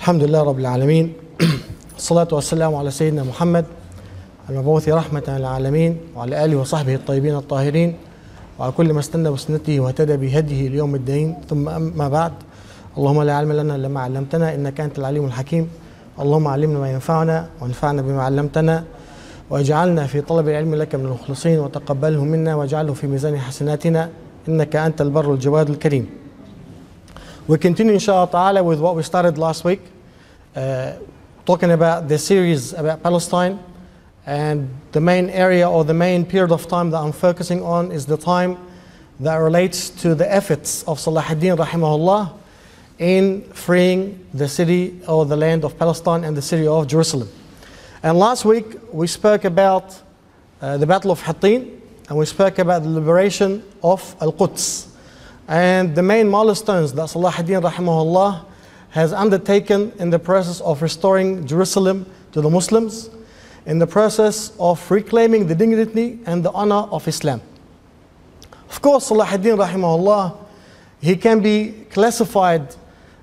الحمد لله رب العالمين الصلاة والسلام على سيدنا محمد المبعوث رحمة للعالمين وعلى آله وصحبه الطيبين الطاهرين وعلى كل ما استنى بسنته واهتدى بهديه ليوم الدين. ثم أما بعد، اللهم لا علم لنا إلا ما علمتنا إنك أنت العليم الحكيم. اللهم علمنا ما ينفعنا وانفعنا بما علمتنا واجعلنا في طلب العلم لك من المخلصين وتقبله منا واجعله في ميزان حسناتنا إنك أنت البر الجواد الكريم. We continue inshallah ta'ala with what we started last week, talking about the series about Palestine, and the main area or the main period of time that I'm focusing on is the time that relates to the efforts of Salah ad-Din rahimahullah in freeing the city or the land of Palestine and the city of Jerusalem. And last week we spoke about the Battle of Hattin, and we spoke about the liberation of Al-Quds and the main milestones that Salah ad-Din rahimahullah has undertaken in the process of restoring Jerusalem to the Muslims, in the process of reclaiming the dignity and the honor of Islam. Of course, Salah ad-Din rahimahullah, he can be classified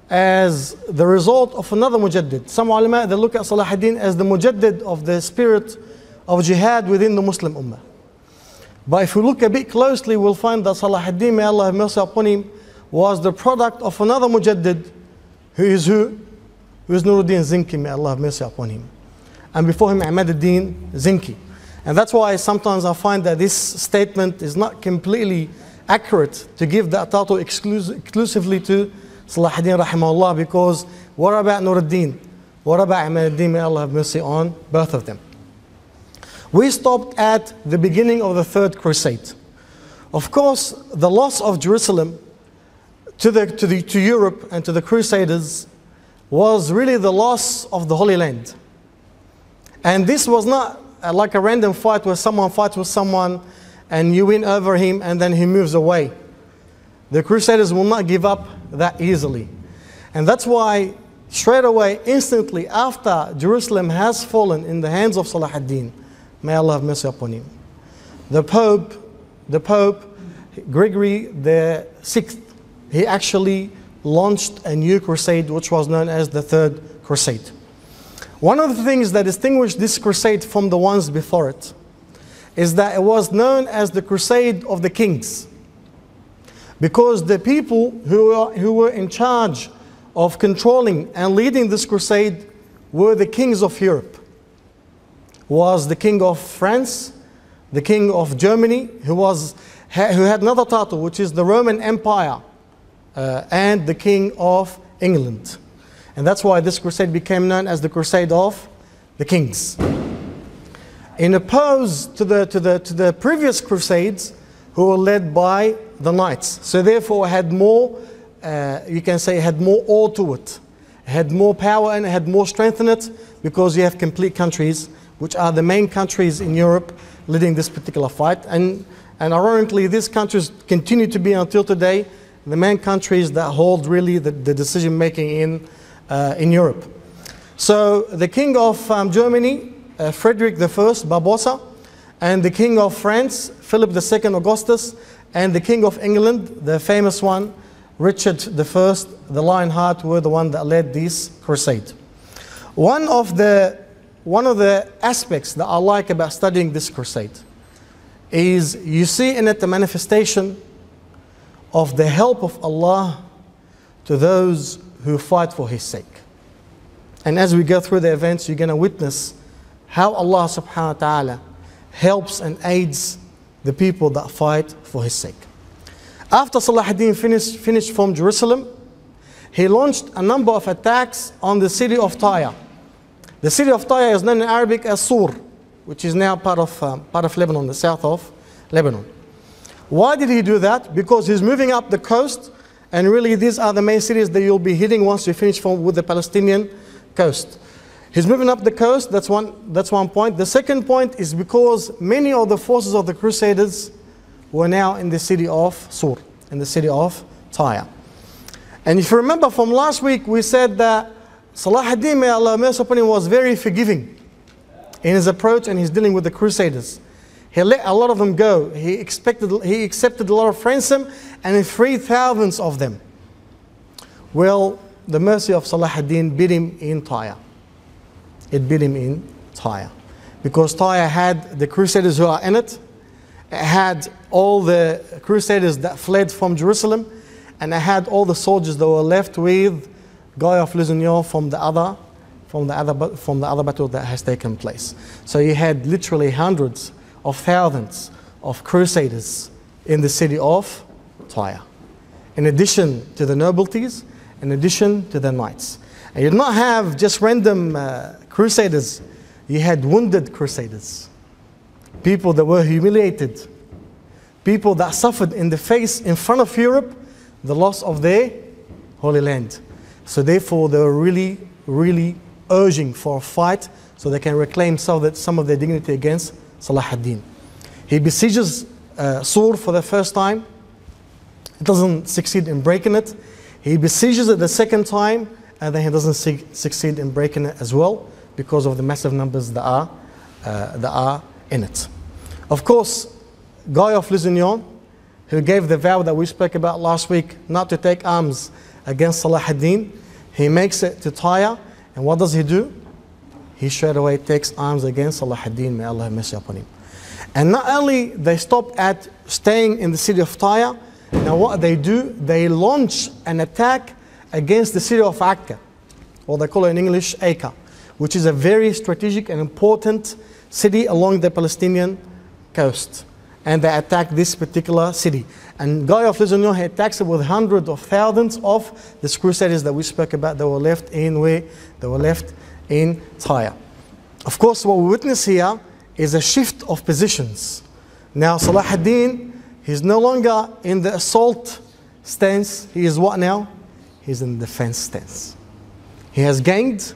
as the result of another mujaddid. Some ulama, they look at Salah ad-Din as the mujaddid of the spirit of jihad within the Muslim ummah. But if we look a bit closely, we'll find that Salah ad-Din, may Allah have mercy upon him, was the product of another mujaddid, who is Nuruddin Zinki, may Allah have mercy upon him. And before him, Ahmad ad-Din Zinki. And that's why sometimes I find that this statement is not completely accurate to give that title exclusively to Salah ad-Din rahimahullah, because what about Nuruddin? What about Ahmad ad-Din, may Allah have mercy on both of them? We stopped at the beginning of the Third Crusade. Of course, the loss of Jerusalem to Europe and to the Crusaders was really the loss of the Holy Land. And this was not like a random fight where someone fights with someone and you win over him and then he moves away. The Crusaders will not give up that easily. And that's why straight away, instantly after Jerusalem has fallen in the hands of Salah ad-Din, may Allah have mercy upon him, the Pope Gregory the Sixth, he actually launched a new crusade which was known as the Third Crusade. One of the things that distinguished this crusade from the ones before it is that it was known as the Crusade of the Kings, because the people who were in charge of controlling and leading this crusade were the kings of Europe. Was the king of France, the king of Germany, who had another title, which is the Roman Empire, and the king of England. And that's why this crusade became known as the Crusade of the Kings. In opposed to the previous crusades, who were led by the knights. So therefore it had more, you can say it had more awe to it. It had more power and it had more strength in it, because you have complete countries, which are the main countries in Europe, leading this particular fight. And ironically, these countries continue to be until today the main countries that hold really the decision making in Europe. So the king of Germany, Frederick I Barbarossa, and the king of France, Philip II Augustus, and the king of England, the famous one, Richard I the Lionheart, were the one that led this crusade. One of the aspects that I like about studying this crusade is you see in it the manifestation of the help of Allah to those who fight for His sake. And as we go through the events, you're going to witness how Allah subhanahu wa ta'ala helps and aids the people that fight for His sake. After Salah ad-Din finished from Jerusalem, he launched a number of attacks on the city of Tyre. The city of Tyre is known in Arabic as Sur, which is now part of Lebanon, the south of Lebanon. Why did he do that? Because he's moving up the coast, and really these are the main cities that you'll be hitting once you finish with the Palestinian coast. He's moving up the coast, that's one point. The second point is because many of the forces of the Crusaders were now in the city of Sur, in the city of Tyre. And if you remember from last week, we said that Salah ad-Din, may Allah mercy upon him, was very forgiving in his approach and his dealing with the Crusaders. He let a lot of them go. He accepted a lot of ransom and he freed thousands of them. Well, the mercy of Salah ad-Din beat him in Tyre. It beat him in Tyre. Because Tyre had the Crusaders who are in it. It had all the Crusaders that fled from Jerusalem. And it had all the soldiers that were left with Guy of Lusignan from the other battle that has taken place. So you had literally hundreds of thousands of Crusaders in the city of Tyre. In addition to the nobilities, in addition to the knights. And you did not have just random Crusaders. You had wounded Crusaders. People that were humiliated. People that suffered in the face, in front of Europe, the loss of their Holy Land. So therefore, they were really, really urging for a fight so they can reclaim some of their dignity against Salah ad-Din. He besieges Sur for the first time. He doesn't succeed in breaking it. He besieges it the second time, and then he doesn't succeed in breaking it as well because of the massive numbers that are in it. Of course, Guy of Lusignan, who gave the vow that we spoke about last week not to take arms against Salah ad-Din, he makes it to Tyre, and what does he do? He straight away takes arms against Salah ad-Din, may Allah have mercy upon him. And not only they stop at staying in the city of Tyre, now what they do, they launch an attack against the city of Akka, or they call it in English Acre, which is a very strategic and important city along the Palestinian coast. And they attack this particular city. And Guy of Lusignan, he attacks it with hundreds of thousands of the Crusaders that we spoke about that were left in where? They were left in Tyre. Of course, what we witness here is a shift of positions. Now Salah ad-Din, he's no longer in the assault stance. He is what now? He's in the defense stance. He has gained.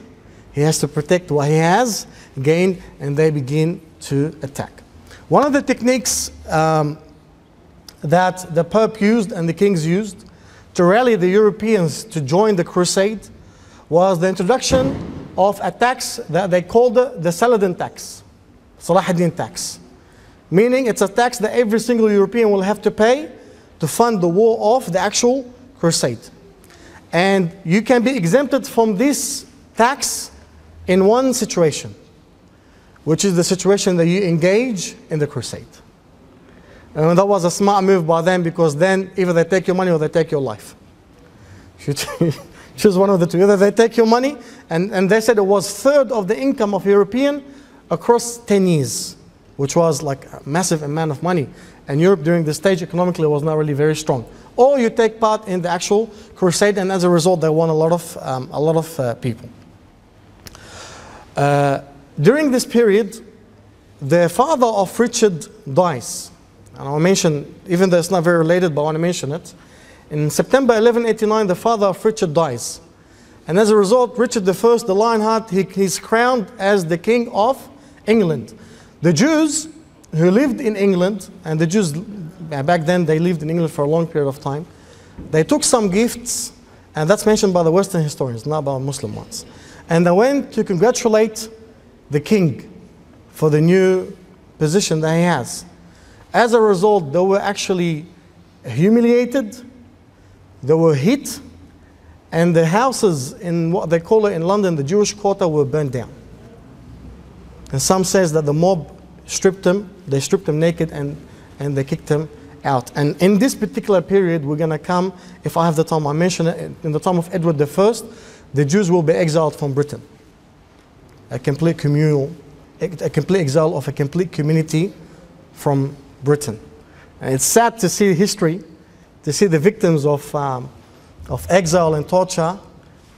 He has to protect what he has gained, and they begin to attack. One of the techniques that the Pope used and the kings used to rally the Europeans to join the crusade was the introduction of a tax that they called the Saladin tax, Salah ad-Din tax. Meaning it's a tax that every single European will have to pay to fund the war of the actual crusade. And you can be exempted from this tax in one situation, which is the situation that you engage in the crusade. And that was a smart move by them, because then either they take your money or they take your life. You choose one of the two. Either they take your money, and they said it was a third of the income of European across 10 years, which was like a massive amount of money. And Europe during this stage economically was not really very strong. Or you take part in the actual crusade, and as a result they won a lot of people. During this period, the father of Richard dies. And I'll mention, even though it's not very related, but I want to mention it. In September 1189, the father of Richard dies. And as a result, Richard I, the Lionheart, he's crowned as the king of England. The Jews who lived in England, and the Jews back then, they lived in England for a long period of time, they took some gifts, and that's mentioned by the Western historians, not by Muslim ones. And they went to congratulate the king for the new position that he has. As a result, they were actually humiliated, they were hit, and the houses in what they call it in London, the Jewish quarter, were burned down. And some says that the mob stripped him, they stripped him naked, and they kicked him out. And in this particular period, we're going to come, if I have the time, I mention it, in the time of Edward I, the Jews will be exiled from Britain. A complete exile of a complete community from Britain. And it's sad to see history, to see the victims of exile and torture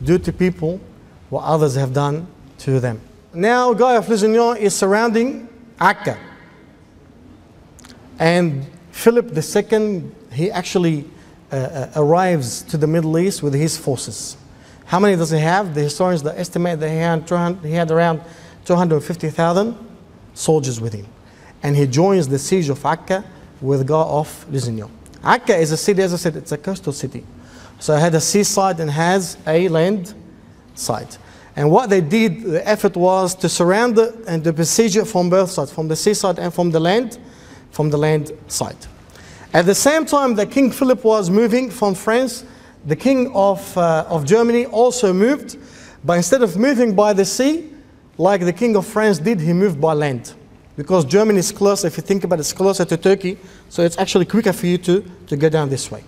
due to people, what others have done to them. Now Guy of Lusignan is surrounding Akka. And Philip II, he actually arrives to the Middle East with his forces. How many does he have? The historians that estimate that he had around 250,000 soldiers with him. And he joins the siege of Akka with Guy of Lusignan. Akka is a city, as I said, it's a coastal city. So it had a seaside and has a land side. And what they did, the effort was to surround it and to besiege it from both sides, from the seaside and from the land side. At the same time that King Philip was moving from France the king of Germany also moved, but instead of moving by the sea, like the king of France did, he moved by land. Because Germany is close, if you think about it, it's closer to Turkey, so it's actually quicker for you to go down this way.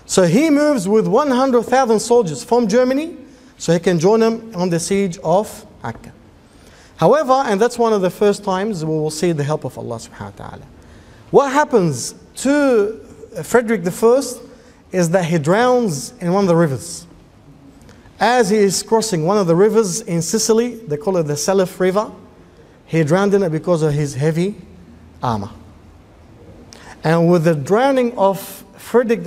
So he moves with 100,000 soldiers from Germany, so he can join them on the siege of Akka. However, and that's one of the first times we will see the help of Allah subhanahu wa ta'ala. What happens to Frederick I is that he drowns in one of the rivers. As he is crossing one of the rivers in Sicily, they call it the Salif River, he drowned in it because of his heavy armor. And with the drowning of Frederick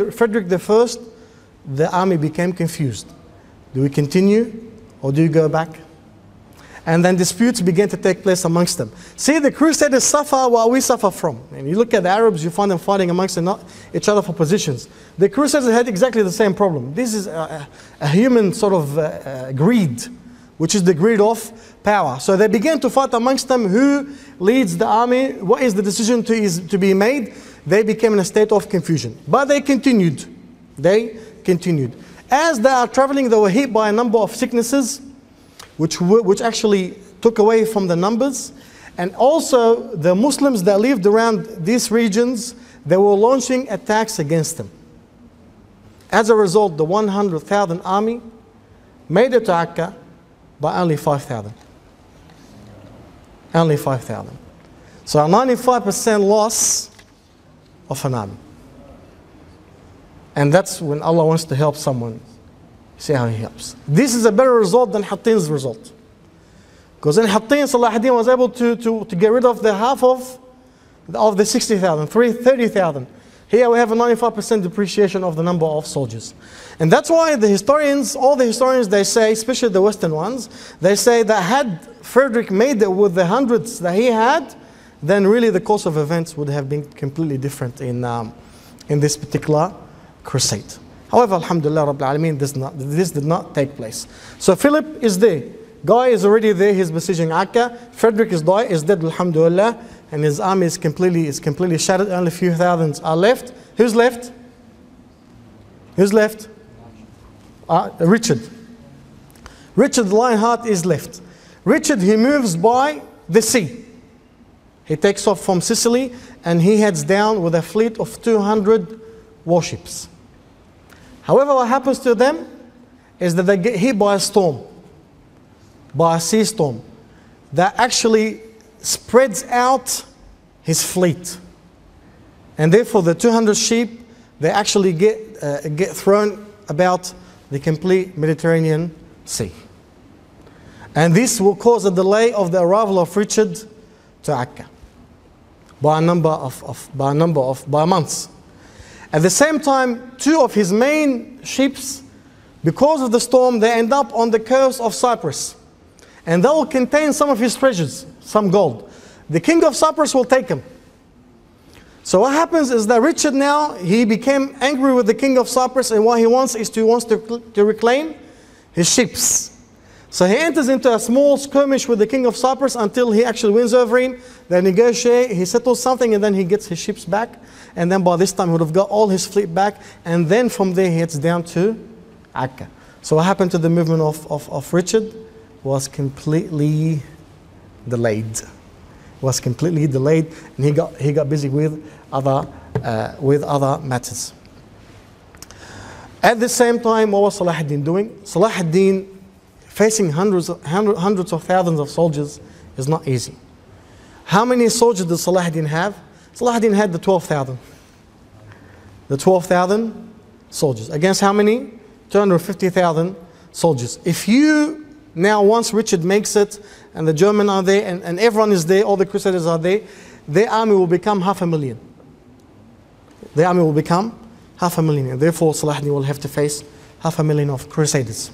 I, the army became confused. Do we continue or do you go back? And then disputes began to take place amongst them. See, the Crusaders suffer what we suffer from. And you look at the Arabs, you find them fighting amongst each other for positions. The Crusaders had exactly the same problem. This is a human sort of greed, which is the greed of power. So they began to fight amongst them who leads the army, what is the decision to be made. They became in a state of confusion. But they continued. They continued. As they are traveling, they were hit by a number of sicknesses, which actually took away from the numbers. And also the Muslims that lived around these regions, they were launching attacks against them. As a result, the 100,000 army made it to Akka by only 5,000. Only 5,000. So a 95% loss of an army. And that's when Allah wants to help someone. See how he helps. This is a better result than Hattin's result. Because in Hattin, Salah ad-Din was able to get rid of the half of the 60,000, 30,000. Here we have a 95% depreciation of the number of soldiers. And that's why the historians, all the historians, they say, especially the Western ones, they say that had Frederick made it with the hundreds that he had, then really the course of events would have been completely different in this particular crusade. However, alhamdulillah, Rabbil Alameen, this did not take place. So Philip is there. Guy is already there, he's besieging Akka. Frederick is dead, alhamdulillah, and his army is completely shattered. Only a few thousands are left. Who's left? Who's left? Richard. Richard the Lionheart is left. Richard, he moves by the sea. He takes off from Sicily and he heads down with a fleet of 200 warships. However, what happens to them is that they get hit by a storm, by a sea storm, that actually spreads out his fleet. And therefore the 200 sheep, they actually get thrown about the complete Mediterranean Sea. And this will cause a delay of the arrival of Richard to Akka by months. At the same time, two of his main ships, because of the storm, they end up on the coast of Cyprus. And they will contain some of his treasures, some gold. The king of Cyprus will take them. So what happens is that Richard now, he became angry with the king of Cyprus, and what he wants is to reclaim his ships. So he enters into a small skirmish with the king of Cyprus until he actually wins over him. They negotiate, he settles something, and then he gets his ships back. And then by this time he would have got all his fleet back. And then from there he heads down to Akka. So what happened to the movement of Richard was completely delayed. Was completely delayed, and he got busy with other matters. At the same time, what was Salah ad-Din doing? Salah ad-Din, facing hundreds of thousands of soldiers, is not easy. How many soldiers did Salah ad-Din have? Salah ad-Din had the 12,000. The 12,000 soldiers. Against how many? 250,000 soldiers. If you now, once Richard makes it, and the Germans are there, and everyone is there, all the Crusaders are there, their army will become 500,000. Their army will become 500,000. And therefore, Salah ad-Din will have to face 500,000 of Crusaders.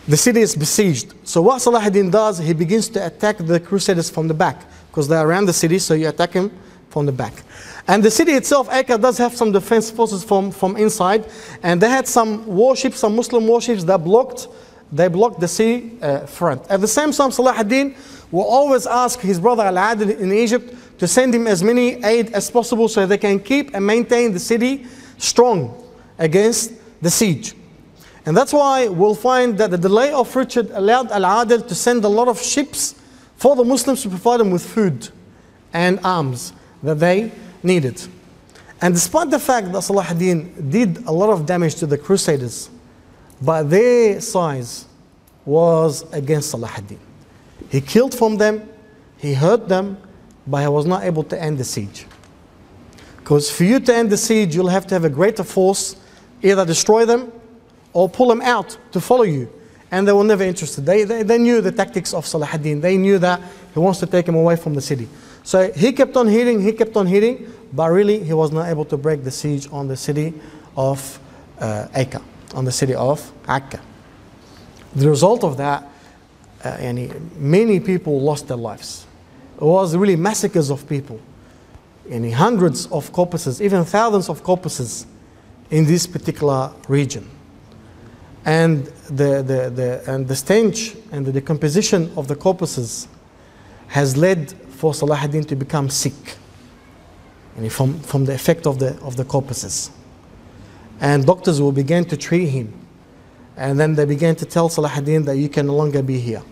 The city is besieged. So what Salah ad-Din does, he begins to attack the Crusaders from the back, because they're around the city, so you attack him from the back. And the city itself, Akka, does have some defense forces from inside, and they had some warships, some Muslim warships that blocked the sea front. At the same time, Salah ad-Din will always ask his brother Al-Adil in Egypt to send him as many aid as possible so they can keep and maintain the city strong against the siege. And that's why we'll find that the delay of Richard allowed Al-Adil to send a lot of ships for the Muslims to provide them with food and arms that they needed. And despite the fact that Salah ad-Din did a lot of damage to the Crusaders, but their size was against Salah ad-Din. He killed from them, he hurt them, but he was not able to end the siege. Because for you to end the siege, you'll have to have a greater force, either destroy them or pull them out to follow you. And they were never interested. They knew the tactics of Salah ad-Din. They knew that he wants to take him away from the city. So he kept on hitting, but really he was not able to break the siege on the city of Akka, on the city of Akka. The result of that, many people lost their lives. It was really massacres of people. Hundreds of corpses, even thousands of corpses in this particular region. And the stench and the decomposition of the corpses has led for Salah ad-Din to become sick, from the effect of the corpses. And doctors will begin to treat him. And then they began to tell Salah ad-Din that you can no longer be here.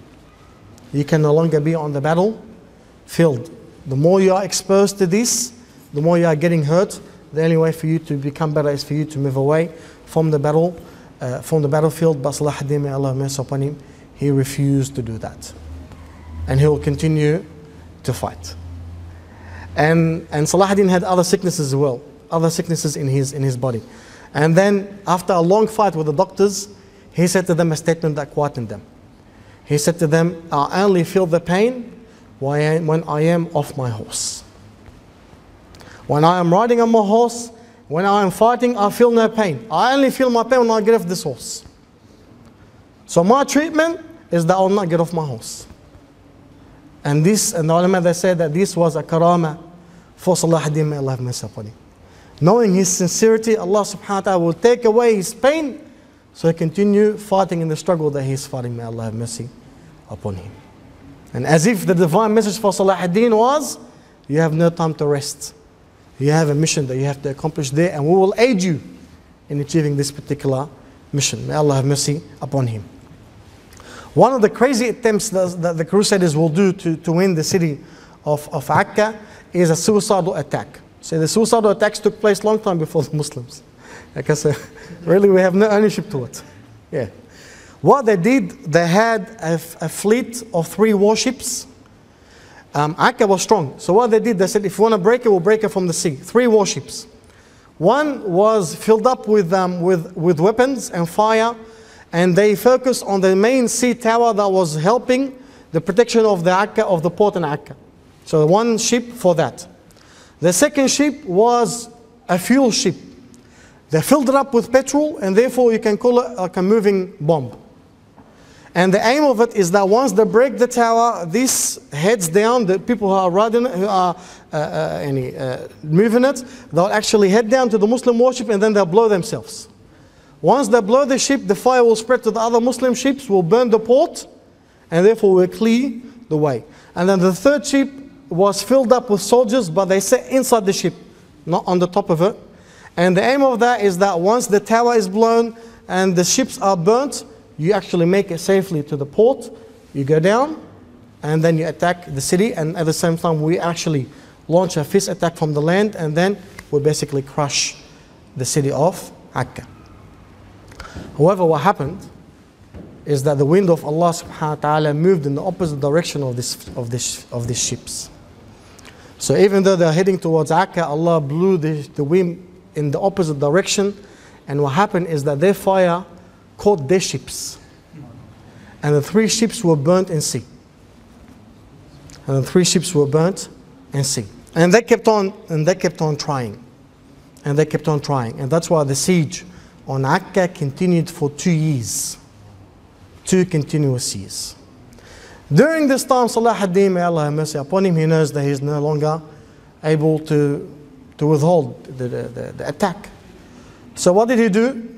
You can no longer be on the battlefield. The more you are exposed to this, the more you are getting hurt. The only way for you to become better is for you to move away from the battlefield. But Salah ad-Din, may Allah have mercy upon him, he refused to do that. And he will continue to fight. And Salah ad-Din had other sicknesses as well, other sicknesses in his body. And then after a long fight with the doctors, he said to them a statement that quietened them. He said to them, I only feel the pain when I am off my horse. When I am riding on my horse, when I am fighting, I feel no pain. I only feel my pain when I get off this horse. So my treatment is that I will not get off my horse. And the ulama, they said that this was a karama for Salah ad-Din, may Allah have mercy upon him. Knowing his sincerity, Allah subhanahu wa ta'ala will take away his pain, so he continue fighting in the struggle that he is fighting, may Allah have mercy upon him. And as if the divine message for Salah ad-Din was, you have no time to rest. You have a mission that you have to accomplish there, and we will aid you in achieving this particular mission. May Allah have mercy upon him. One of the crazy attempts that the Crusaders will do to win the city of Akka is a suicidal attack. So the suicidal attacks took place long time before the Muslims. Because really we have no ownership to it. Yeah. What they did, they had a fleet of 3 warships. Akka was strong. So what they did, they said, if you want to break it, we'll break it from the sea. 3 warships. One was filled up with weapons and fire, and they focused on the main sea tower that was helping the protection of the port in Akka. So 1 ship for that. The second ship was a fuel ship. They filled it up with petrol, and therefore you can call it like a moving bomb. And the aim of it is that once they break the tower, this heads down. The people who are riding it, who are moving it, they'll actually head down to the Muslim warship, and then they'll blow themselves. Once they blow the ship, the fire will spread to the other Muslim ships, will burn the port, and therefore will clear the way. And then the third ship was filled up with soldiers, but they sat inside the ship, not on the top of it. And the aim of that is that once the tower is blown and the ships are burnt, you actually make it safely to the port, you go down, and then you attack the city, and at the same time we actually launch a fist attack from the land, and then we basically crush the city of Akka. However, what happened is that the wind of Allah subhanahu wa ta'ala moved in the opposite direction of these ships. So even though they're heading towards Akka, Allah blew the wind in the opposite direction, and what happened is that their fire caught their ships, and the 3 ships were burnt in sea. And they kept on trying, and that's why the siege on Akka continued for 2 years, 2 continuous years. During this time, Salah ad-Din, may Allah have mercy upon him, he knows that he is no longer able to withhold the attack. So what did he do?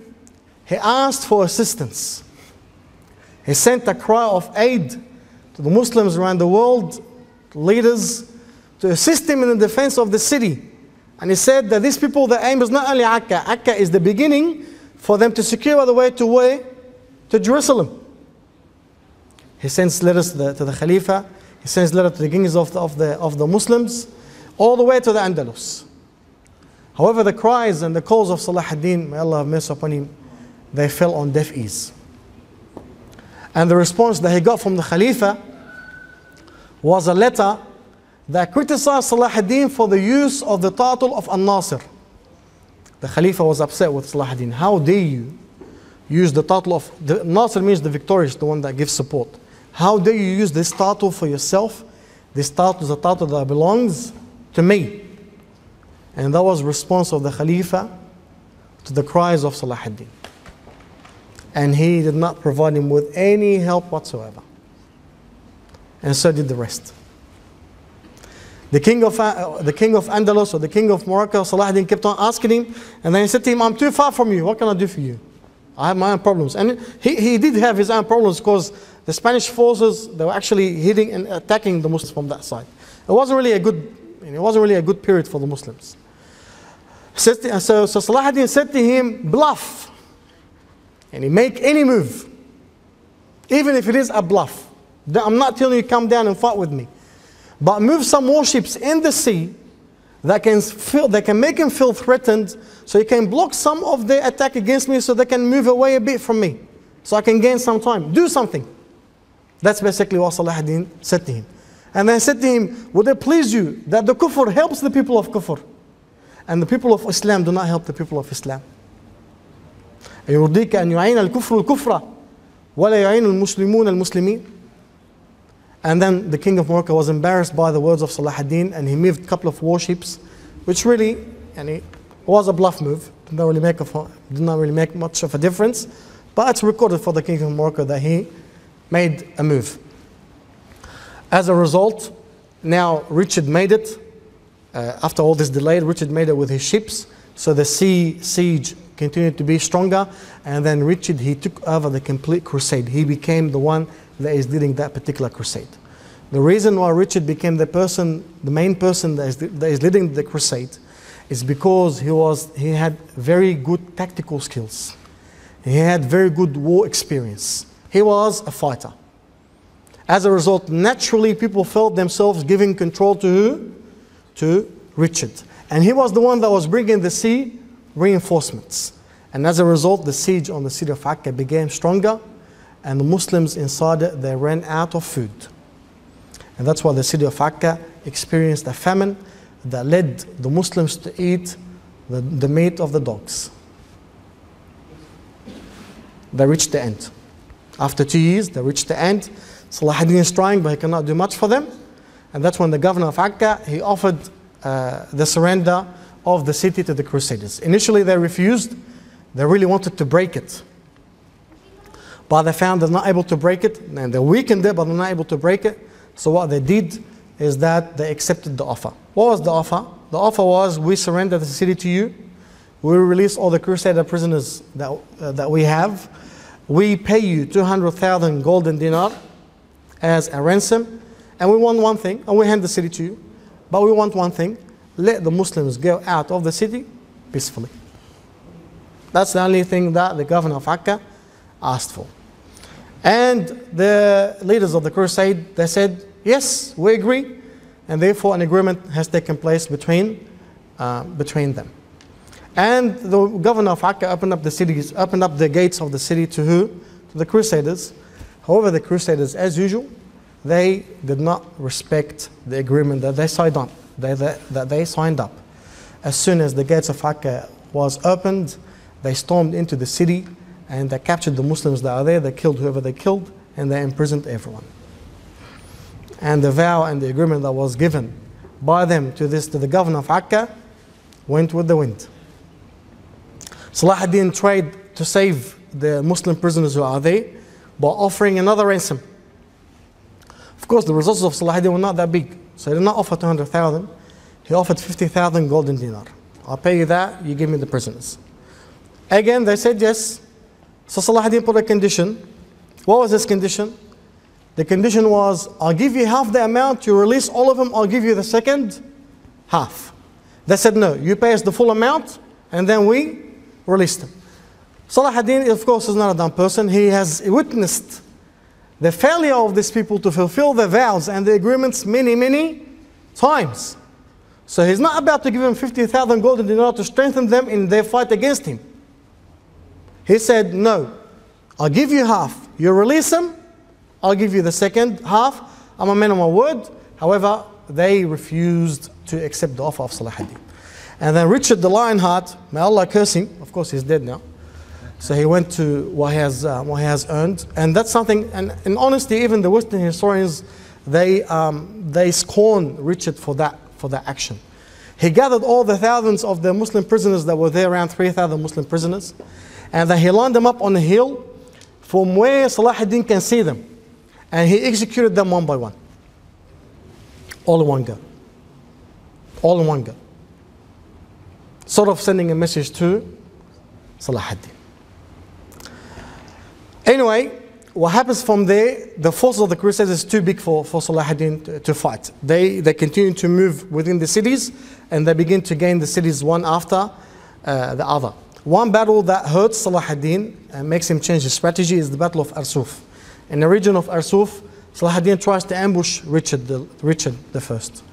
He asked for assistance. He sent a cry of aid to the Muslims around the world, leaders, to assist him in the defense of the city And he said that these people, the aim is not only Akka. Akka is the beginning for them to secure the way to where? To Jerusalem. He sends letters to the Khalifa. He sends letters to the kings of the Muslims, all the way to the Andalus. However, the cries and the calls of Salah ad-Din, may Allah have mercy upon him, they fell on deaf ears. And the response that he got from the Khalifa was a letter that criticized Salah ad-Din for the use of the title of An-Nasir. The Khalifa was upset with Salah ad-Din. How dare you use the title of, Nasir means the victorious, the one that gives support. How dare you use this title for yourself? This title is a title that belongs to me. And that was the response of the Khalifa to the cries of Salah ad-Din. And he did not provide him with any help whatsoever. And so did the rest. The king of Andalus, or the king of Morocco, Salah ad-Din, kept on asking him, and then he said to him, I'm too far from you, what can I do for you? I have my own problems. And he did have his own problems, because the Spanish forces, they were actually hitting and attacking the Muslims from that side. It wasn't really a good period for the Muslims. So Salah ad-Din said to him, bluff. And he make any move, even if it is a bluff. I'm not telling you come down and fight with me, but move some warships in the sea that can make him feel threatened, so he can block some of the attack against me, so they can move away a bit from me, so I can gain some time. Do something. That's basically what Salah ad-Din said to him. And then said to him, would it please you that the kufr helps the people of kufr, and the people of Islam do not help the people of Islam? يرضيك أن يعين الكفر الكفر ولا يعين المسلمون المسلمين. And then the king of Morocco was embarrassed by the words of Salah ad-Din, and he moved a couple of warships, which really was a bluff move. Did not really make much of a difference, but it's recorded for the king of Morocco that he made a move. As a result, now Richard made it. After all this delay, Richard made it with his ships, so the sea siege continued to be stronger, and then Richard, he took over the complete crusade. He became the one that is leading that particular crusade. The reason why Richard became the main person that is leading the crusade, is because he had very good tactical skills. He had very good war experience. He was a fighter. As a result, naturally people felt themselves giving control to who? To Richard. And he was the one that was bringing the sea reinforcements. And as a result, the siege on the city of Akka became stronger, and the Muslims inside it, they ran out of food. And that's why the city of Akka experienced a famine that led the Muslims to eat the meat of the dogs. They reached the end. After 2 years, they reached the end. Salah ad-Din is trying, but he cannot do much for them. And that's when the governor of Akka, he offered the surrender of the city to the Crusaders. Initially they refused. They really wanted to break it, but they found they're not able to break it, and they weakened it, but they're not able to break it. So what they did is that they accepted the offer. What was the offer? The offer was, we surrender the city to you, we release all the Crusader prisoners that we have, we pay you 200,000 golden dinar as a ransom, and we want one thing, and we hand the city to you, but we want one thing: let the Muslims go out of the city peacefully. That's the only thing that the governor of Akka asked for. And the leaders of the crusade, they said, yes, we agree, and therefore an agreement has taken place between them. And the governor of Akka opened up the gates of the city to who? To the Crusaders. However, the Crusaders, as usual, they did not respect the agreement that they signed up. As soon as the gates of Akka was opened, they stormed into the city, and they captured the Muslims that are there. They killed whoever they killed, and they imprisoned everyone. And the vow and the agreement that was given by them to the governor of Akka went with the wind. Salah ad-Din tried to save the Muslim prisoners who are there by offering another ransom. Of course, the resources of Salah ad-Din were not that big, so he did not offer 200,000. He offered 50,000 golden dinar. I'll pay you that, you give me the prisoners. Again, they said yes. So Salah ad-Din put a condition. What was this condition? The condition was, I'll give you half the amount, you release all of them, I'll give you the second half. They said, no, you pay us the full amount and then we release them. Salah ad-Din, of course, is not a dumb person. He has witnessed the failure of these people to fulfill the vows and the agreements many, many times. So he's not about to give them 50,000 golden dinar to strengthen them in their fight against him. He said, no, I'll give you half. You release them, I'll give you the second half. I'm a man of my word. However, they refused to accept the offer of Salah ad-Din. And then Richard the Lionheart, may Allah curse him, of course he's dead now. So he went to what he has earned. And that's something, and in honesty, even the Western historians, they scorn Richard for that action. He gathered all the thousands of the Muslim prisoners that were there, around 3,000 Muslim prisoners, and then he lined them up on a hill from where Salah ad-Din can see them. And he executed them one by one. All in one go. All in one go. Sort of sending a message to Salah ad-Din. Anyway, what happens from there, the forces of the Crusaders is too big for Salah ad-Din to fight. They continue to move within the cities, and they begin to gain the cities one after the other. One battle that hurts Salah ad-Din and makes him change his strategy is the Battle of Arsuf. In the region of Arsuf, Salah ad-Din tries to ambush Richard the First.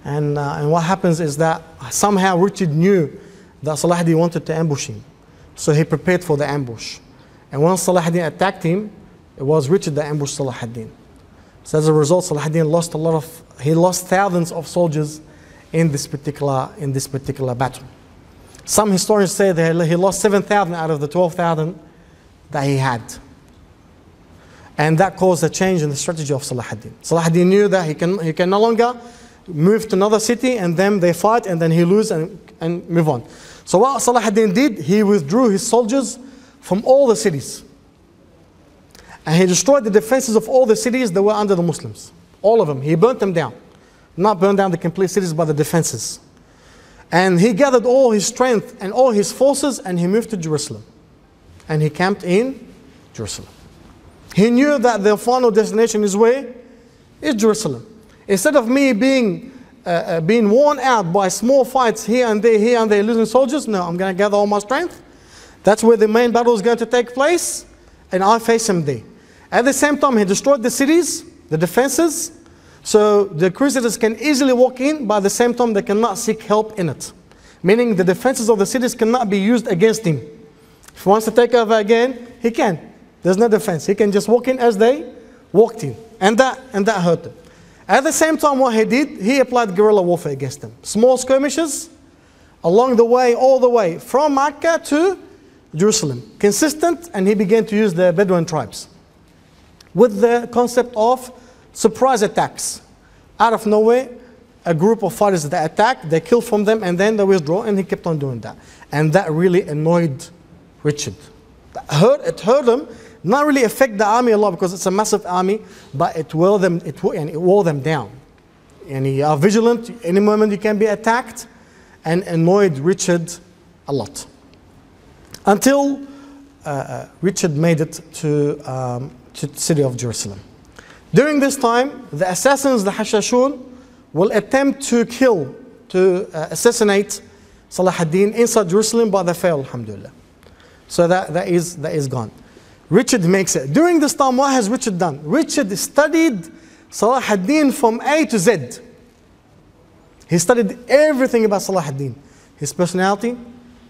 And what happens is that somehow Richard knew that Salah ad-Din wanted to ambush him. So he prepared for the ambush. And once Salah ad-Din attacked him, it was Richard that ambushed Salah ad-Din. So as a result, Salah ad-Din lost thousands of soldiers in this particular battle. Some historians say that he lost 7,000 out of the 12,000 that he had. And that caused a change in the strategy of Salah ad-Din. Salah ad-Din knew that he can no longer move to another city and then they fight and then he loses and move on. So what Salah ad-Din did, he withdrew his soldiers from all the cities. And he destroyed the defenses of all the cities that were under the Muslims. All of them. He burnt them down. Not burned down the complete cities, but the defenses. And he gathered all his strength and all his forces and he moved to Jerusalem. And he camped in Jerusalem. He knew that the final destination is where? Is Jerusalem. Instead of me being worn out by small fights here and there, losing soldiers, no, I'm going to gather all my strength. That's where the main battle is going to take place, and I face him there. At the same time, he destroyed the cities, the defenses, so the Crusaders can easily walk in, but at the same time, they cannot seek help in it. Meaning the defenses of the cities cannot be used against him. If he wants to take over again, he can. There's no defense. He can just walk in as they walked in. And that hurt them. At the same time, what he did, he applied guerrilla warfare against them. Small skirmishes along the way, all the way, from Mecca to Jerusalem. Consistent, and he began to use the Bedouin tribes. With the concept of surprise attacks. Out of nowhere, a group of fighters that attack, they kill from them, and then they withdraw, and he kept on doing that. And that really annoyed Richard. It hurt him. Not really affect the army a lot because it's a massive army, but it wore them down. And you are vigilant. Any moment you can be attacked, and annoyed Richard a lot. Until Richard made it to the city of Jerusalem. During this time, the assassins, the Hashashun, will attempt to assassinate Salah ad-Din inside Jerusalem, but they fail, alhamdulillah. So that is gone. Richard makes it. During this time, what has Richard done? Richard studied Salah ad-Din from A to Z. He studied everything about Salah ad-Din. His personality,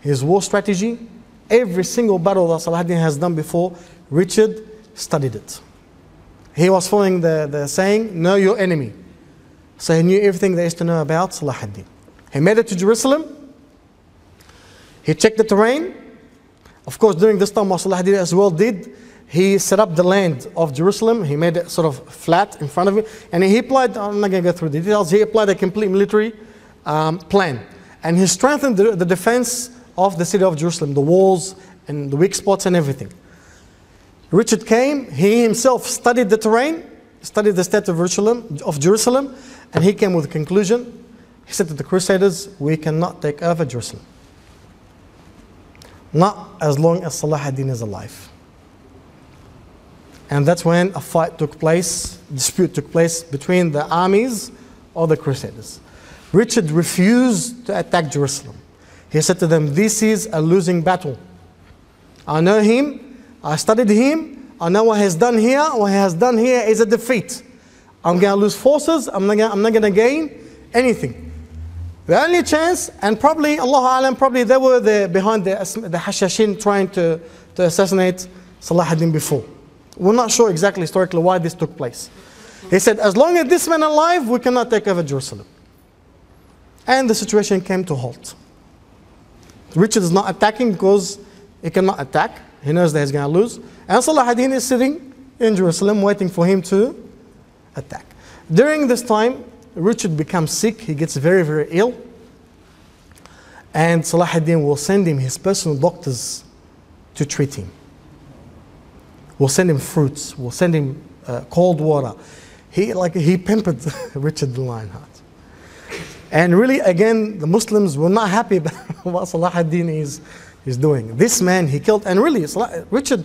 his war strategy, every single battle that Salah ad-Din has done before, Richard studied it. He was following the saying, know your enemy. So he knew everything there is to know about Salah ad-Din. He made it to Jerusalem. He checked the terrain. Of course, during this time, what Salah ad-Din as well did, he set up the land of Jerusalem. He made it sort of flat in front of it. And he applied, I'm not going to go through the details, he applied a complete military plan. And he strengthened the defense of the city of Jerusalem, the walls and the weak spots and everything. Richard came, he himself studied the terrain, studied the state of Jerusalem, and he came with a conclusion. He said to the Crusaders, we cannot take over Jerusalem. Not as long as Salah ad-Din is alive. And that's when a dispute took place between the armies of the Crusaders. Richard refused to attack Jerusalem. He said to them, this is a losing battle. I know him, I studied him, I know what he has done here. What he has done here is a defeat. I'm going to lose forces, I'm not going to gain anything. The only chance, and probably, Allahu Alam, probably they were behind the Hashashin trying to assassinate Salah ad-Din before. We're not sure exactly historically why this took place. He said, as long as this man is alive, we cannot take over Jerusalem. And the situation came to halt. Richard is not attacking because he cannot attack. He knows that he's going to lose. And Salah ad-Din is sitting in Jerusalem waiting for him to attack. During this time, Richard becomes sick. He gets very, very ill. And Salah ad-Din will send him his personal doctors to treat him. We'll send him fruits. We'll send him cold water. He pampered Richard the Lionheart. And really, again, the Muslims were not happy about what Salah ad-Din is doing. This man, he killed, and really, Richard,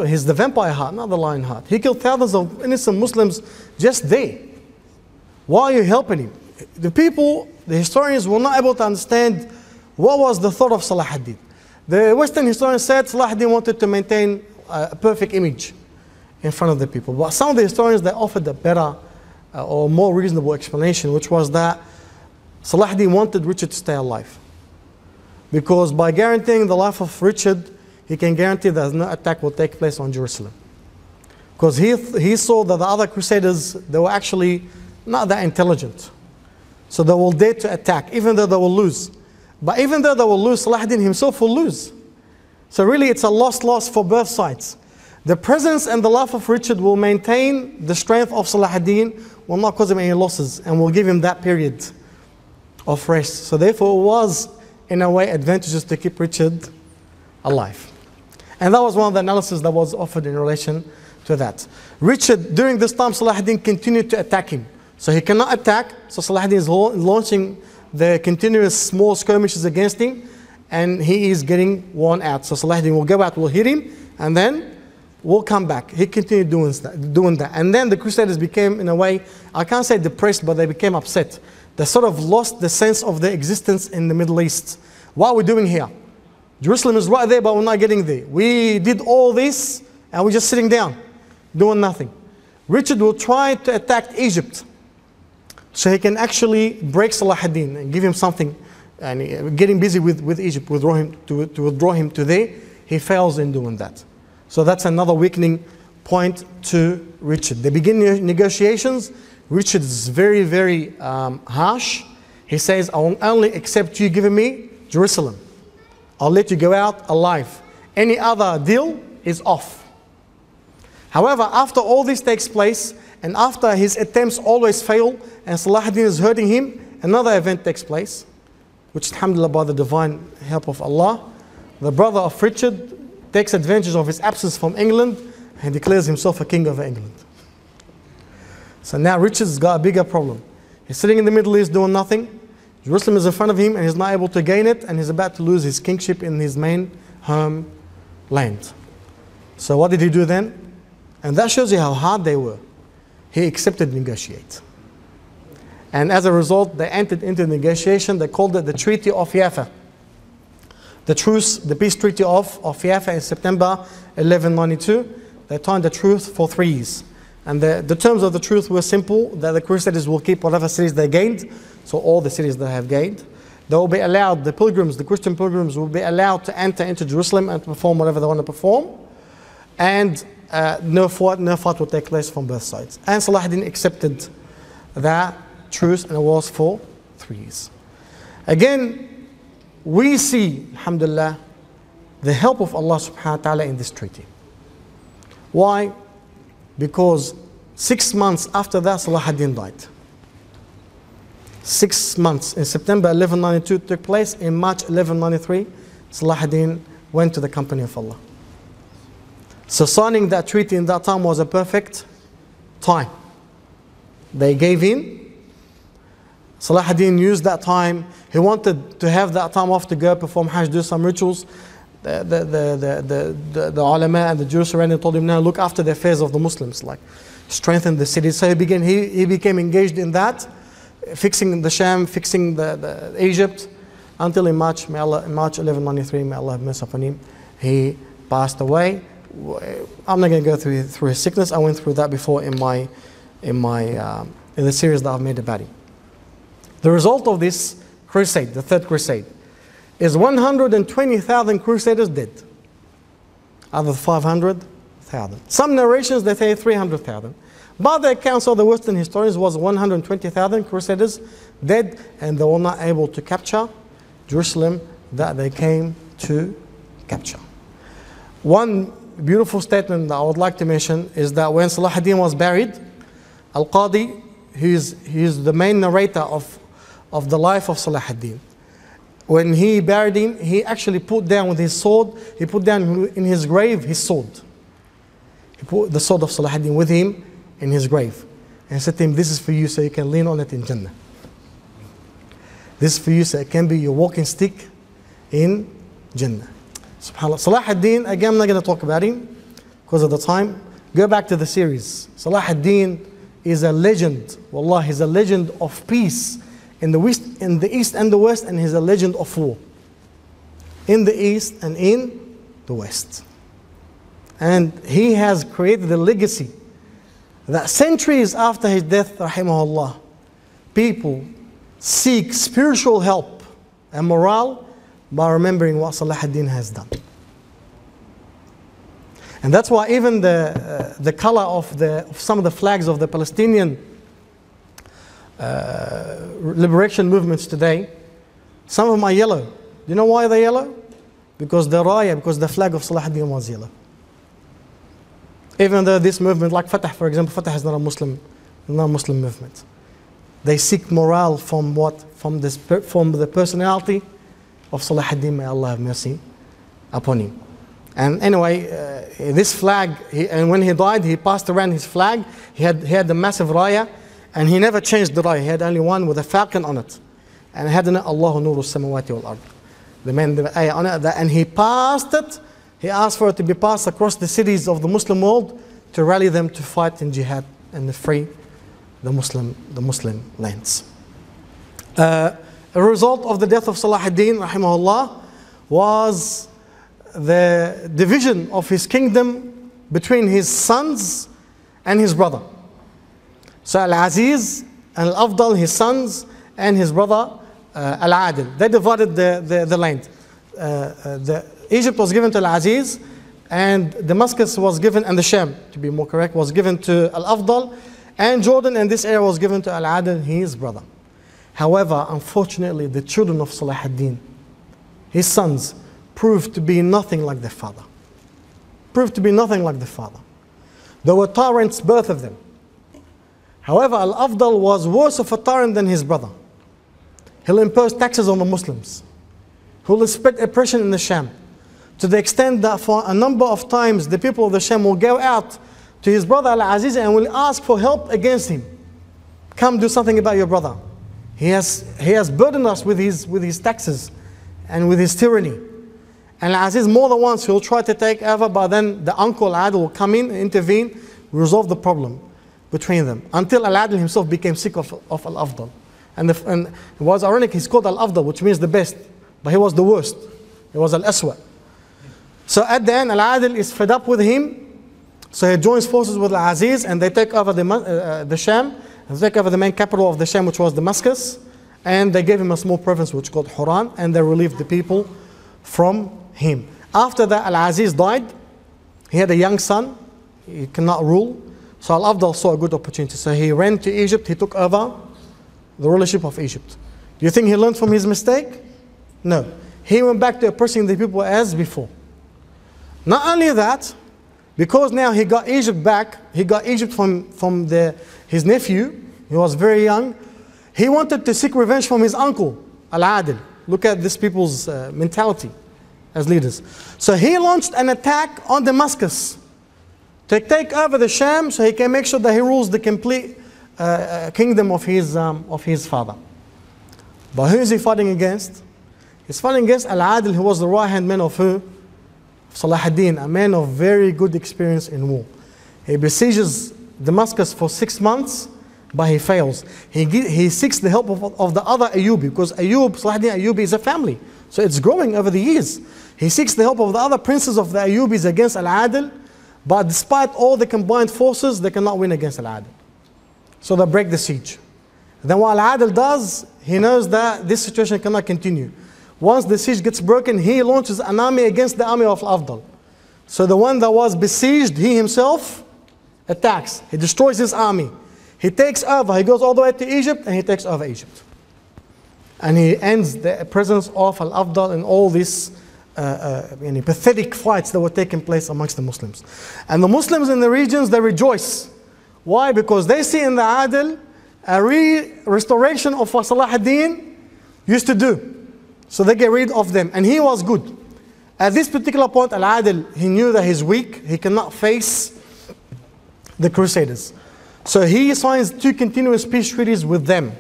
he's the vampire heart, not the lion heart. He killed thousands of innocent Muslims just there. Why are you helping him? The people, the historians, were not able to understand what was the thought of Salah ad-Din. The Western historians said Salah ad-Din wanted to maintain a perfect image in front of the people. But some of the historians, they offered a better or more reasonable explanation, which was that Salah ad-Din wanted Richard to stay alive. Because by guaranteeing the life of Richard, he can guarantee that no attack will take place on Jerusalem. Because he saw that the other crusaders, they were actually not that intelligent. So they will dare to attack, even though they will lose. But even though they will lose, Salah ad-Din himself will lose. So really it's a loss for both sides. The presence and the life of Richard will maintain the strength of Salah ad-Din, will not cause him any losses, and will give him that period of rest. So therefore it was, in a way, advantageous to keep Richard alive. And that was one of the analysis that was offered in relation to that. Richard, during this time, Salah ad-Din continued to attack him. So he cannot attack, so Salah ad-Din is launching the continuous small skirmishes against him, and he is getting worn out. So Salah ad-Din will go out, will hit him, and then will come back. He continued doing that. And then the Crusaders became, in a way, I can't say depressed, but they became upset. They sort of lost the sense of their existence in the Middle East. What are we doing here? Jerusalem is right there, but we're not getting there. We did all this, and we're just sitting down, doing nothing. Richard will try to attack Egypt, so he can actually break Salah ad-Din and give him something, and getting busy with Egypt, withdraw him to there. He fails in doing that. So that's another weakening point to Richard. They begin negotiations. Richard is very, very harsh. He says, I will only accept you giving me Jerusalem. I'll let you go out alive. Any other deal is off. However, after all this takes place, and after his attempts always fail, and Salah ad-Din is hurting him, another event takes place, which, alhamdulillah, by the divine help of Allah, the brother of Richard takes advantage of his absence from England and declares himself a king of England. So now Richard's got a bigger problem. He's sitting in the Middle East doing nothing. Jerusalem is in front of him and he's not able to gain it, and he's about to lose his kingship in his main homeland. So what did he do then? And that shows you how hard they were. He accepted to negotiate. And as a result, they entered into negotiation. They called it the Treaty of Jaffa. The peace treaty of Jaffa in September 1192. They timed the truce for 3 years. And the terms of the truce were simple, that the Crusaders will keep whatever cities they gained, so all the cities they have gained. They will be allowed, the pilgrims, the Christian pilgrims will be allowed to enter into Jerusalem and perform whatever they want to perform. And no fight will take place from both sides. And Salah ad-Din accepted that truce, and it was for 3 years. Again, we see, alhamdulillah, the help of Allah subhanahu wa ta'ala in this treaty. Why? Because 6 months after that, Salah ad-Din died. 6 months. In September 1192 it took place. In March 1193, Salah ad-Din went to the company of Allah. So signing that treaty in that time was a perfect time. They gave in. Salah ad-Din used that time. He wanted to have that time off to go perform Hajj, do some rituals. The ulama and the Jews surrounding told him, now look after the affairs of the Muslims, like strengthen the city. So he became engaged in that fixing the Sham, fixing the Egypt, until in March 1193, may Allah have mercy upon him, he passed away. I'm not going to go through his sickness. I went through that before in the series that I've made about him. The result of this crusade, the third crusade, is 120,000 crusaders dead out of 500,000. Some narrations, they say 300,000. But the accounts of the Western historians was 120,000 crusaders dead, and they were not able to capture Jerusalem that they came to capture. One beautiful statement that I would like to mention is that when Salah ad-Din was buried, Al-Qadi, he's the main narrator of the life of Salah ad-Din. When he buried him, he actually put down with his sword, he put down in his grave his sword. He put the sword of Salah ad-Din with him in his grave. And he said to him, this is for you so you can lean on it in Jannah. This is for you so it can be your walking stick in Jannah. SubhanAllah. Salah ad-Din, again, I'm not going to talk about him because of the time. Go back to the series. Salah ad-Din is a legend. Wallah, he's a legend of peace in the east and the west, and he's a legend of war in the east and in the west. And he has created a legacy that centuries after his death, rahimahullah, people seek spiritual help and morale by remembering what Salah ad-Din has done. And that's why even the color of some of the flags of the Palestinian liberation movements today, some of them are yellow. Do you know why they're yellow? Because the raya, because the flag of Salah ad-Din was yellow. Even though this movement, like Fatah, for example, Fatah is not a Muslim movement. They seek morale from what? From the personality of Salah ad-Din, may Allah have mercy upon him. And anyway, this flag, and when he died, he passed around his flag. He had the massive raya, and he never changed the raya. He had only one with a falcon on it. And it had in it, Allahu nuru samawati wal ard. The ayah on it, and he passed it. He asked for it to be passed across the cities of the Muslim world to rally them to fight in jihad and to free the Muslim lands. A result of the death of Salah ad-Din, rahimahullah, was the division of his kingdom between his sons and his brother. So Al-Aziz and Al-Afdal, his sons, and his brother Al-Adil, they divided the land. Egypt was given to Al-Aziz, and Damascus was given, and the Sham, to be more correct, was given to Al-Afdal, and Jordan and this area was given to Al-Adil, his brother. However, unfortunately, the children of Salah ad-Din, his sons, proved to be nothing like their father. Proved to be nothing like their father. There were tyrants, both of them. However, Al-Afdal was worse of a tyrant than his brother. He'll impose taxes on the Muslims. He'll spread oppression in the Sham, to the extent that for a number of times the people of the Sham will go out to his brother Al-Aziz and will ask for help against him. Come do something about your brother. He has burdened us with his taxes and with his tyranny. And Al-Aziz more than once will try to take over, but then the uncle Al-Adil will come in, intervene, resolve the problem between them. Until Al-Adil himself became sick of Al-Afdal. And it was ironic, he's called Al-Afdal, which means the best. But he was the worst. He was Al-Aswa. So at the end, Al-Adil is fed up with him. So he joins forces with Al-Aziz, and they take over the Sham. And they take over the main capital of the Sham, which was Damascus. And they gave him a small province, which is called Huran. And they relieved the people from him. After that, Al-Aziz died. He had a young son. He cannot rule. So Al-Afdal saw a good opportunity. So he ran to Egypt. He took over the rulership of Egypt. Do you think he learned from his mistake? No. He went back to oppressing the people as before. Not only that, because now he got Egypt back, he got Egypt from his nephew, he was very young, he wanted to seek revenge from his uncle, Al-Adil. Look at these people's mentality as leaders. So he launched an attack on Damascus to take over the Sham so he can make sure that he rules the complete kingdom of his father. But who is he fighting against? He's fighting against Al-Adil, who was the right-hand man of who? Salah ad-Din, a man of very good experience in war. He besieges Damascus for 6 months, but he fails. He seeks the help of the other Ayyubi, because Salahuddin Ayyubi is a family. So it's growing over the years. He seeks the help of the other princes of the Ayyubis against Al-Adil, but despite all the combined forces, they cannot win against Al-Adil. So they break the siege. Then what Al-Adil does, he knows that this situation cannot continue. Once the siege gets broken, he launches an army against the army of Al-Afdal. So the one that was besieged, he himself attacks. He destroys his army. He takes over. He goes all the way to Egypt, and he takes over Egypt. And he ends the presence of Al-Afdal in all these pathetic fights that were taking place amongst the Muslims. And the Muslims in the regions, they rejoice. Why? Because they see in the Adil a restoration of what Salahuddin used to do. So they get rid of them. And he was good. At this particular point, Al-Adil, he knew that he's weak. He cannot face the Crusaders. So he signs 2 continuous peace treaties with them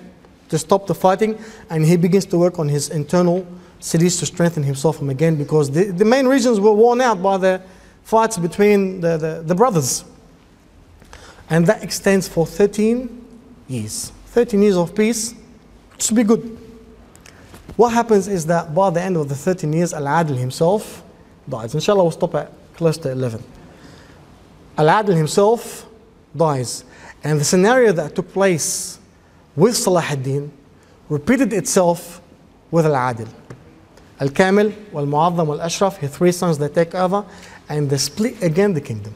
to stop the fighting. And he begins to work on his internal cities to strengthen himself from again, because the main regions were worn out by the fights between the brothers. And that extends for 13 years. 13 years of peace, which should be good. What happens is that by the end of the 13 years, Al-Adil himself dies. Inshallah, we'll stop at close to 11. Al-Adil himself dies. And the scenario that took place with Salahuddin repeated itself with Al-Adil. Al-Kamil, Wal-Mu'azzam, Wal-Ashraf, his 3 sons, they take over, and they split again the kingdom.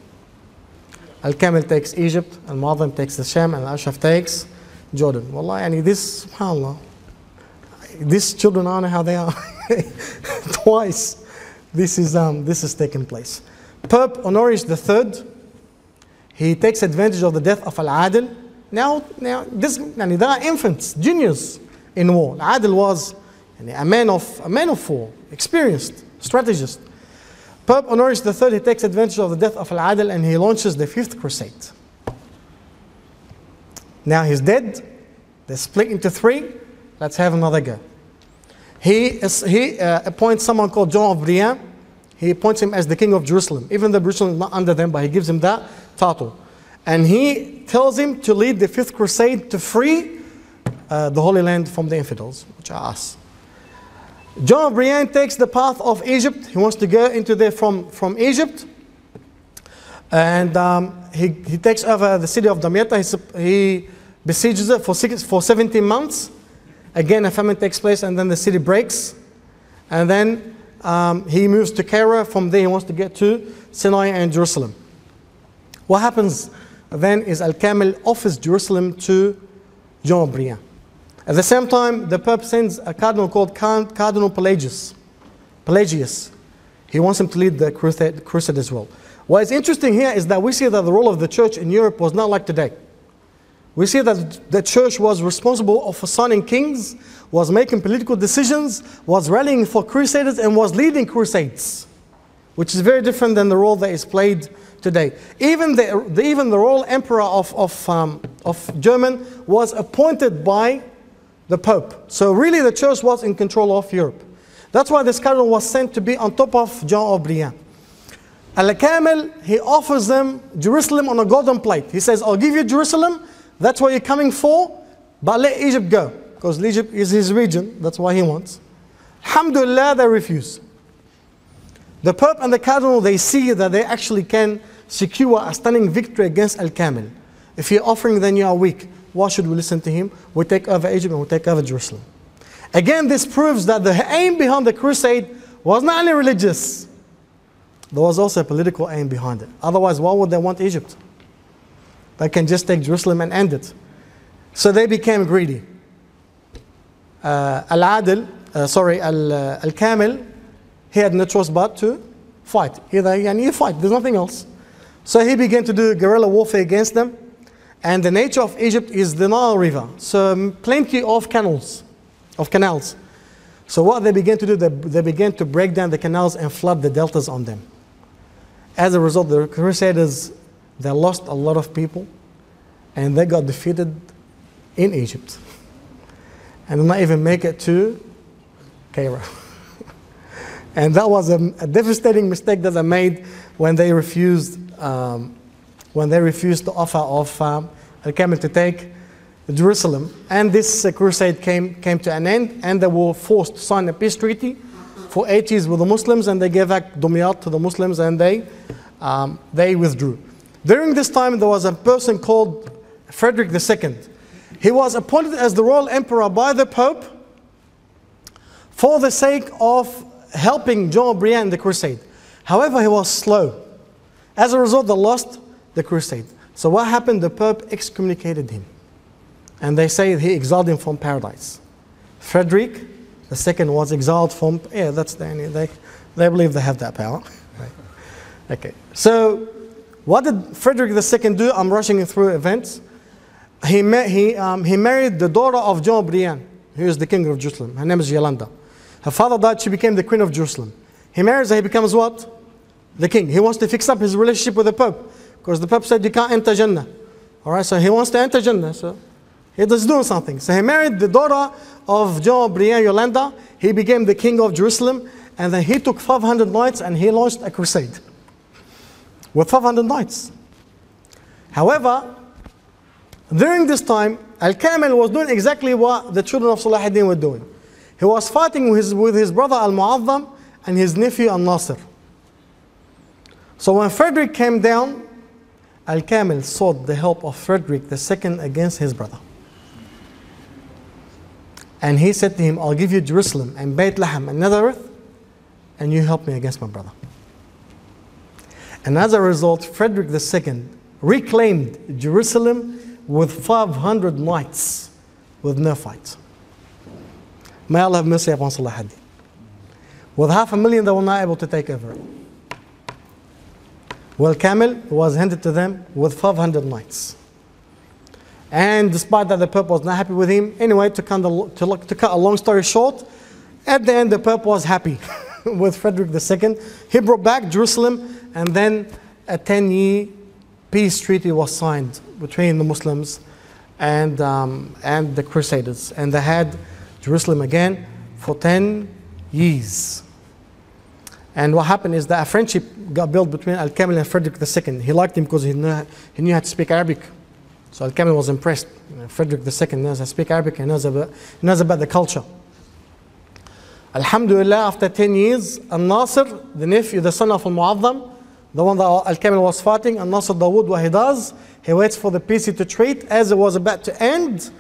Al-Kamil takes Egypt, Al-Mu'azzam takes the Sham, and Al-Ashraf takes Jordan. Wallah, yani this, subhanAllah, these children, I don't know how they are. Twice this is taking place. Pope Honorius III, he takes advantage of the death of Al-Adil. Now there are infants, juniors in war. Al-Adil was a man of war, experienced, strategist. Pope Honorius III, he takes advantage of the death of Al-Adil, and he launches the 5th crusade. Now he's dead. They split into 3. Let's have another go. He appoints someone called John of Brienne. He appoints him as the king of Jerusalem. Even though Jerusalem is not under them, but he gives him that title. And he tells him to lead the 5th crusade to free the Holy Land from the infidels, which are us. John of Brienne takes the path of Egypt. He wants to go into there from Egypt. And he takes over the city of Damietta. He besieges it for 17 months. Again, a famine takes place, and then the city breaks. And then he moves to Cairo. From there, he wants to get to Sinai and Jerusalem. What happens then is Al-Kamil offers Jerusalem to John of Brienne. At the same time, the Pope sends a cardinal called Cardinal Pelagius. He wants him to lead the crusade as well. What is interesting here is that we see that the role of the church in Europe was not like today. We see that the church was responsible for assigning kings, was making political decisions, was rallying for crusaders, and was leading crusades, which is very different than the role that is played today. Even the royal emperor of Germany was appointed by the Pope. So really the church was in control of Europe. That's why this cardinal was sent to be on top of John of Brienne. Al-Kamil, he offers them Jerusalem on a golden plate. He says, I'll give you Jerusalem, that's what you're coming for, but let Egypt go. Because Egypt is his region, that's what he wants. Alhamdulillah, they refuse. The Pope and the Cardinal, they see that they actually can secure a stunning victory against Al-Kamil. If you're offering, then you are weak. Why should we listen to him? We take over Egypt and we take over Jerusalem. Again, this proves that the aim behind the crusade was not only religious, there was also a political aim behind it. Otherwise, why would they want Egypt? They can just take Jerusalem and end it. So they became greedy. Al-Kamil, he had no choice but to fight. You fight, there's nothing else. So he began to do guerrilla warfare against them. And the nature of Egypt is the Nile River. So plenty of canals. So what they began to do, they began to break down the canals and flood the deltas on them. As a result, the Crusaders, they lost a lot of people. And they got defeated in Egypt. And did not even make it to Cairo. And that was a devastating mistake that they made when they refused the offer of Al-Kamil to take Jerusalem. And this crusade came to an end, and they were forced to sign a peace treaty for 8 years with the Muslims, and they gave back Dumyat to the Muslims, and they withdrew. During this time, there was a person called Frederick II. He was appointed as the royal emperor by the Pope for the sake of helping John of Brienne in the crusade. However, he was slow. As a result, they lost the crusade. So what happened? The Pope excommunicated him. And they say he exiled him from paradise. Frederick II was exiled from, that's they believe they have that power. Right. Okay. So what did Frederick II do? I'm rushing through events. He married the daughter of John of Brienne, who is the king of Jerusalem. Her name is Yolanda. Her father died, she became the queen of Jerusalem. He marries her, he becomes what? The king. He wants to fix up his relationship with the Pope, because the Pope said you can't enter Jannah. All right, so he wants to enter Jannah. So he's doing something. So he married the daughter of John of Brienne, Yolanda. He became the king of Jerusalem, and then he took 500 knights and he launched a crusade with 500 knights. However, during this time, Al-Kamil was doing exactly what the children of Salah ad-Din were doing. He was fighting with his brother Al-Mu'azzam and his nephew Al-Nasir. So when Frederick came down, Al-Kamil sought the help of Frederick II against his brother. And he said to him, I'll give you Jerusalem and Beit Lahem and Nazareth, and you help me against my brother. And as a result, Frederick II reclaimed Jerusalem with 500 knights with no fight. May Allah have mercy upon Salah ad-Din. With 500,000, they were not able to take over it. Well, Kamil was handed to them with 500 knights. And despite that, the Pope was not happy with him. Anyway, to cut a long story short, at the end, the Pope was happy with Frederick II. He brought back Jerusalem, and then a 10-year peace treaty was signed between the Muslims and the Crusaders. And they had Jerusalem again for 10 years. And what happened is that a friendship got built between Al-Kamil and Frederick II. He liked him because he knew how to speak Arabic. So Al-Kamil was impressed. Frederick II knows how to speak Arabic, and knows about the culture. Alhamdulillah, after 10 years, Al-Nasir, the nephew, the son of Al-Mu'azzam, the one that Al-Kamil was fighting, Al-Nasir Dawood, what he does, he waits for the peace to treat. As it was about to end,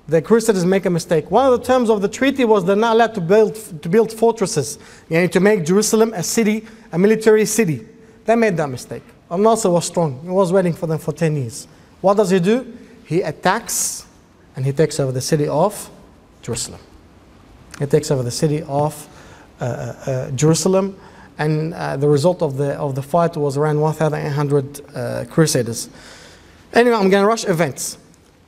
the Crusaders make a mistake. One of the terms of the treaty was they're not allowed to build fortresses, to make Jerusalem a city, a military city. They made that mistake. Al-Nasir was strong. He was waiting for them for 10 years. What does he do? He attacks and he takes over the city of Jerusalem. He takes over the city of Jerusalem, and the result of the fight was around 1,800 Crusaders. Anyway, I'm going to rush events.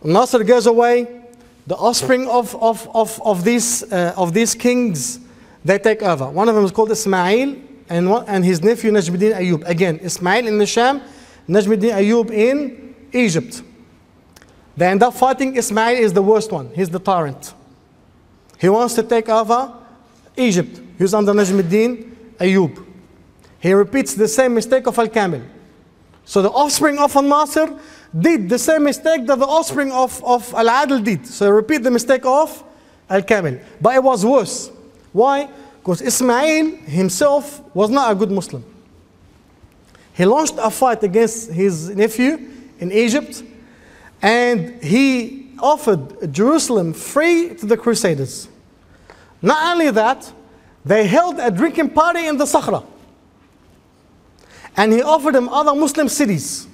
Nasr goes away. The offspring of these kings, they take over. One of them is called Ismail, and his nephew Najmuddin Ayyub. Again, Ismail in the Sham, Najmuddin Ayyub in Egypt. They end up fighting. Ismail is the worst one. He's the tyrant. He wants to take over Egypt. He's under Najmuddin Ayyub. He repeats the same mistake of Al-Kamil. So the offspring of Al-Nasir did the same mistake that the offspring of Al-Adil did. So repeat the mistake of Al-Kamil. But it was worse. Why? Because Ismail himself was not a good Muslim. He launched a fight against his nephew in Egypt, and he offered Jerusalem free to the Crusaders. Not only that, they held a drinking party in the Sahra. And he offered them other Muslim cities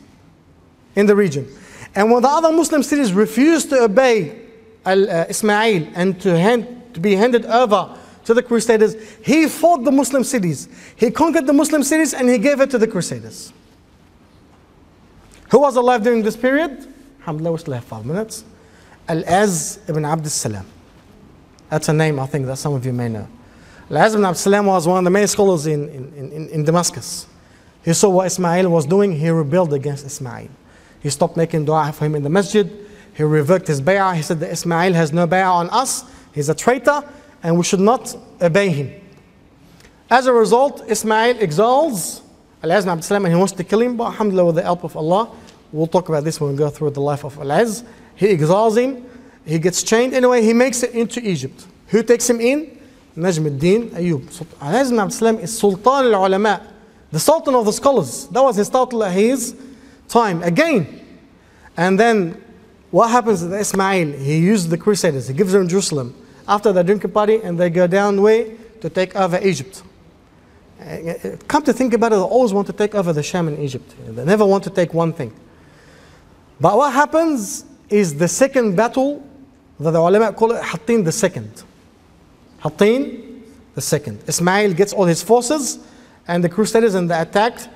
in the region. And when the other Muslim cities refused to obey Ismail and to be handed over to the Crusaders, he fought the Muslim cities. He conquered the Muslim cities and he gave it to the Crusaders. Who was alive during this period? Alhamdulillah, we still have 5 minutes. Al-Az ibn Abd salam. That's a name I think that some of you may know. Al-Az ibn Abd salam was one of the main scholars in Damascus. He saw what Ismail was doing. He rebelled against Ismail. He stopped making dua for him in the masjid. He revoked his bay'ah. He said that Ismail has no bay'ah on us. He's a traitor and we should not obey him. As a result, Ismail exiles Al-Az ibn Abd salam and he wants to kill him. But alhamdulillah, with the help of Allah, We'll talk about this when we go through the life of Al-Azz. He exiles him. He gets chained. Anyway, he makes it into Egypt. Who takes him in? Najm al-Din Ayyub. Al-Azz ibn Abd al-Salam is Sultan al-Ulama, the Sultan of the scholars. That was his title at his time. Again. And then what happens to Ismail? He uses the Crusaders. He gives them Jerusalem. After the drinking party, and they go down the way to take over Egypt. Come to think about it, they always want to take over the Sham in Egypt. They never want to take one thing. But what happens is the second battle, that the ulama call it Hattin the second. Hattin the second. Ismail gets all his forces, and the Crusaders, and they attacked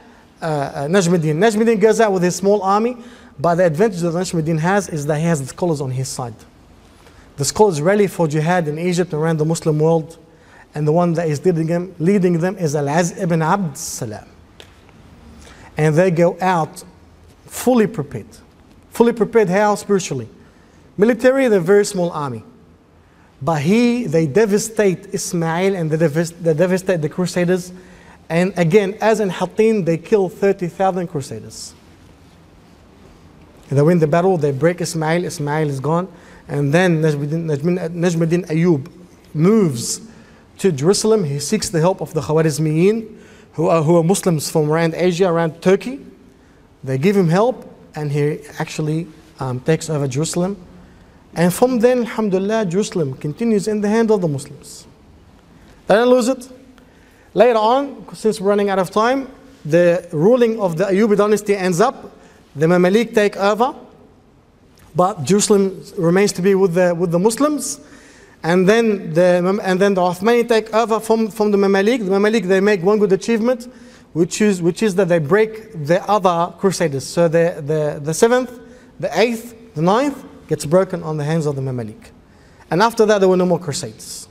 Najm al-Din. Najm al-Din goes out with his small army, but the advantage that Najm al-Din has is that he has the scholars on his side. The scholars rally for jihad in Egypt and around the Muslim world, and the one that is leading them is Al-Azz ibn Abd Salam. And they go out fully prepared. Fully prepared how? Spiritually. Military, they're a very small army. But they devastate Ismail, and they devastate the Crusaders. And again, as in Hattin, they kill 30,000 Crusaders. They win the battle, they break Ismail, Ismail is gone. And then Najm al-Din Ayyub moves to Jerusalem. He seeks the help of the Khwarizmiyin, who are Muslims from around Asia, around Turkey. They give him help, and he actually takes over Jerusalem. And from then, alhamdulillah, Jerusalem continues in the hand of the Muslims. They don't lose it. Later on, since we're running out of time, the ruling of the Ayyubi dynasty ends up. The Mamalik take over, but Jerusalem remains to be with the Muslims. And then the Uthmani take over from the Mamalik. The Mamalik, they make one good achievement, which is that they break the other Crusaders. So the 7th, the 8th, the 9th gets broken on the hands of the Mamalik. And after that, there were no more Crusades.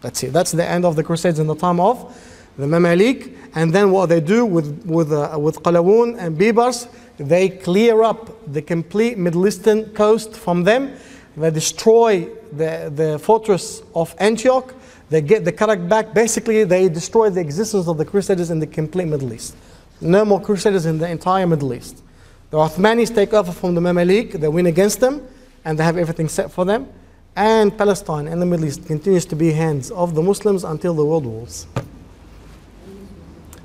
That's it. That's the end of the Crusades in the time of the Mamalik. And then what they do with Qalawun and Bibars, they clear up the complete Middle Eastern coast from them. They destroy the fortress of Antioch. They get the Karak back. Basically, they destroy the existence of the Crusaders in the complete Middle East. No more Crusaders in the entire Middle East. The Uthmanis take over from the Mamalik. They win against them, and they have everything set for them. And Palestine and the Middle East continues to be hands of the Muslims until the world wars.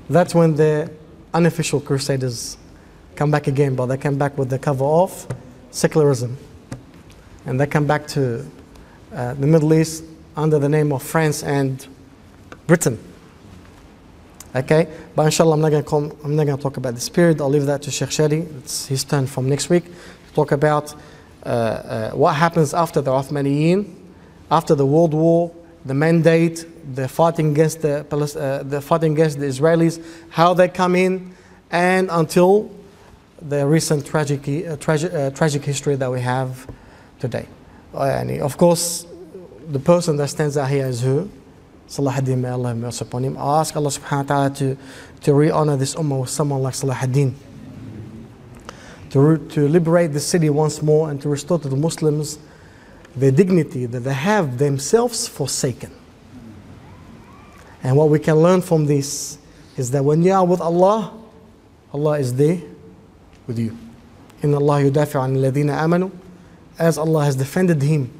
That's when the unofficial Crusaders come back again, but they come back with the cover of secularism. And they come back to the Middle East under the name of France and Britain. Okay, but inshallah, I'm not going to talk about this period. I'll leave that to Sheikh Shadi. It's his turn from next week to talk about what happens after the Uthmaniyin, after the World War, the mandate, the fighting against the Israelis, how they come in, and until the recent tragic history that we have today. Of course, the person that stands out here is who? Salah ad-Din, may Allah have mercy upon him. I ask Allah subhanahu wa ta'ala to re-honor this ummah with someone like Salah ad-Din, to liberate the city once more, and to restore to the Muslims the dignity that they have themselves forsaken. And what we can learn from this is that when you are with Allah, Allah is there with you. Inna Allah yudafi'u an alladhina amanu. As Allah has defended him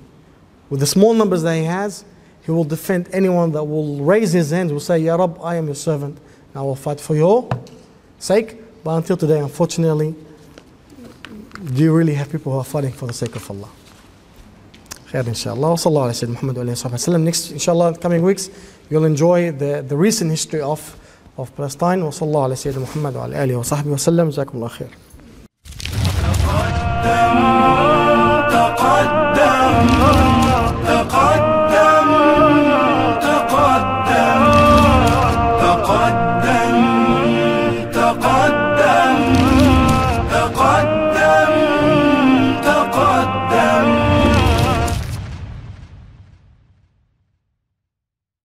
with the small numbers that he has, he will defend anyone that will raise his hands, will say, Ya Rabb, I am your servant, and I will fight for your sake. But until today, unfortunately, do you really have people who are fighting for the sake of Allah? Khair, inshallah. Wa sallallahu alayhi wa sallam. Next, inshallah, in the coming weeks, you'll enjoy the recent history of Palestine. Wa sallallahu alayhi wa sallam. Wa alihi wa sahbihi wa sallam. Jazakumullah khair.